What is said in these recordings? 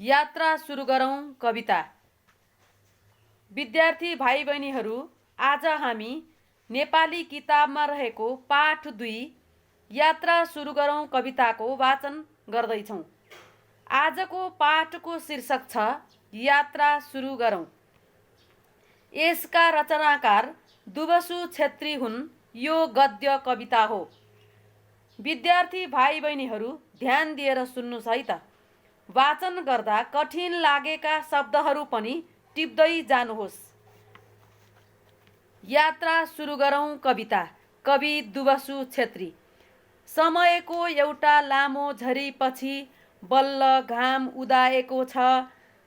यात्रा सुरु गरौँ कविता। विद्यार्थी भाइ बहिनीहरू, आज हामी नेपाली किताबमा रहेको पाठ 2 यात्रा सुरु गरौँ कविताको वाचन गर्दैछौँ। आजको पाठको शीर्षक छ यात्रा सुरु गरौँ। यसका रचनाकार दुवसु छेत्री हुन्। यो गद्य कविता हो। विद्यार्थी भाइ बहिनीहरू ध्यान दिएर सुन्नुहोस् है त। वाचन गर्दा कठिन लागेका शब्दहरू पनि टिप्दै जानुहोस्। यात्रा सुरु गरौँ कविता। कवि दुवसु छेत्री। समयको एउटा लामो झरीपछि बल्ल घाम उदाएको छ।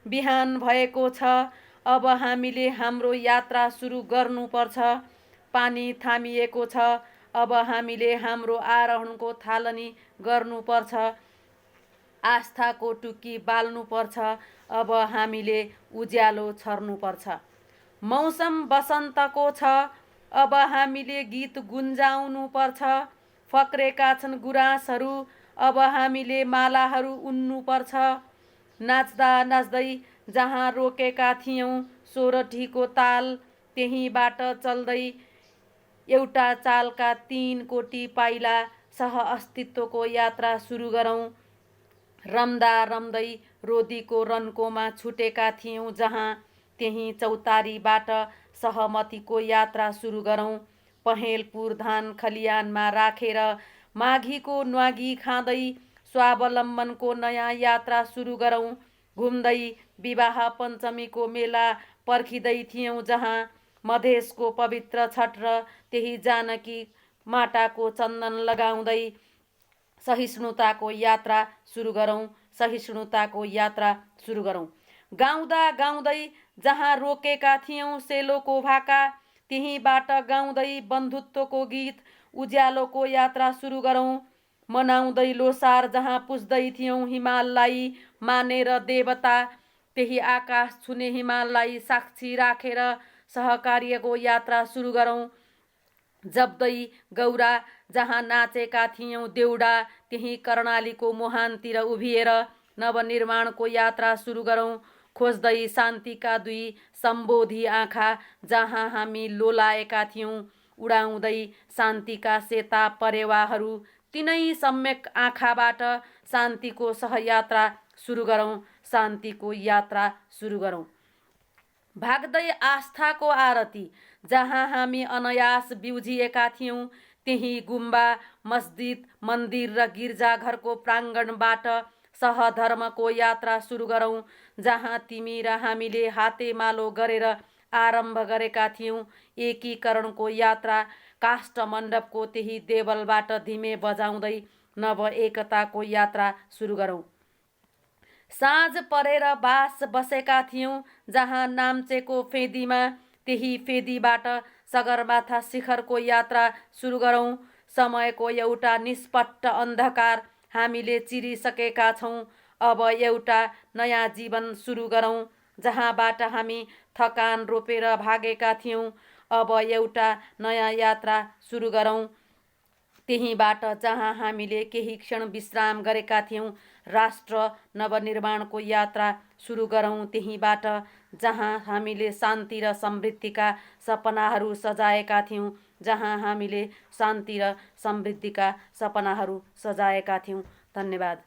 बिहान भएको छ। अब हामीले हाम्रो यात्रा सुरु गर्नुपर्छ। पानी थामिएको छ। अब हामीले हाम्रो आरोहणको थालनी गर्नुपर्छ। आस्थाको टुकी बाल्नुपर्छ। अब हामीले उज्यालो छर्नुपर्छ। मौसम बसन्तको छ। अब हामीले गीत गुन्जाउनुपर्छ। फक्रेका छन् गुराँसहरू। अब हामीले मालाहरू उन्नुपर्छ। नाच्दा नाच्दै जहाँ रोकेका थियौँ सोरठीको ताल, त्यहीँबाट चल्दै एउटा चालका 3 कोटी पाइला सह अस्तित्वको यात्रा सुरु गरौँ। रम्दा रम्दै रोदीको रन्कोमा छुटेका थियौँ जहाँ, त्यही चौतारीबाट सहमतिको यात्रा सुरु गरौँ। पहेँलपुर धान खलियानमा राखेर माघीको न्वागी खाँदै स्वावलम्बनको नयाँ यात्रा सुरु गरौँ। घुम्दै विवाह पञ्चमीको मेला पर्खिँदै थियौँ जहाँ, मधेसको पवित्र छठ र त्यही जानकी माटाको चन्दन लगाउँदै सहिष्णुताको यात्रा सुरु गरौँ। सहिष्णुताको यात्रा सुरु गरौँ। गाउँदा गाउँदै जहाँ रोकेका थियौँ सेलोको भाका, त्यहीँबाट गाउँदै बन्धुत्वको गीत उज्यालोको यात्रा सुरु गरौँ। मनाउँदै लोसार जहाँ पुज्दै थियौँ हिमाललाई मानेर देवता, त्यही आकाश छुने हिमाललाई साक्षी राखेर सहकार्यको यात्रा सुरु गरौँ। जप्दै गौरा जहाँ नाचेका थियौँ देउडा, त्यही कर्णालीको मुहानतिर उभिएर नवनिर्माणको यात्रा सुरु गरौँ। खोज्दै शान्तिका 2 सम्बोधी आँखा, जहाँ हामी लोलाएका थियौँ उडाउँदै शान्तिका सेता परेवाहरू, तिनै सम्यक आँखाबाट शान्तिको सहयात्रा सुरु गरौँ। शान्तिको यात्रा सुरु गरौँ। भाग्दै आस्थाको आरती, जहाँ हामी अनायास बिउजिएका थियौँ, त्यही गुम्बा, मस्जिद, मन्दिर र गिर्जाघरको प्राङ्गणबाट सहधर्मको यात्रा सुरु गरौँ। जहाँ तिमी र हामीले हातेमालो गरेर आरम्भ गरेका थियौँ एकीकरणको यात्रा, काष्ठमण्डपको त्यही देवलबाट धिमे बजाउँदै नव एकताको यात्रा सुरु गरौँ। साँझ परेर बास बसेका थियौँ जहाँ नाम्चेको फेदीमा, त्यही फेदीबाट सगरमाथा शिखरको यात्रा सुरु गरौँ। समयको एउटा निष्पट्ट अन्धकार हामीले चिरिसकेका छौँ। अब एउटा नयाँ जीवन सुरु गरौँ। जहाँबाट हामी थकान रोपेर भागेका थियौँ, अब एउटा नयाँ यात्रा सुरु गरौँ। त्यहीँबाट जहाँ हामीले केही क्षण विश्राम गरेका थियौँ राष्ट्र नवनिर्माणको यात्रा सुरु गरौँ। त्यहीँबाट जहाँ हामीले शान्ति र समृद्धिका सपनाहरू सजाएका थियौँ, जहाँ हामीले शान्ति र समृद्धिका सपनाहरू सजाएका थियौँ। धन्यवाद।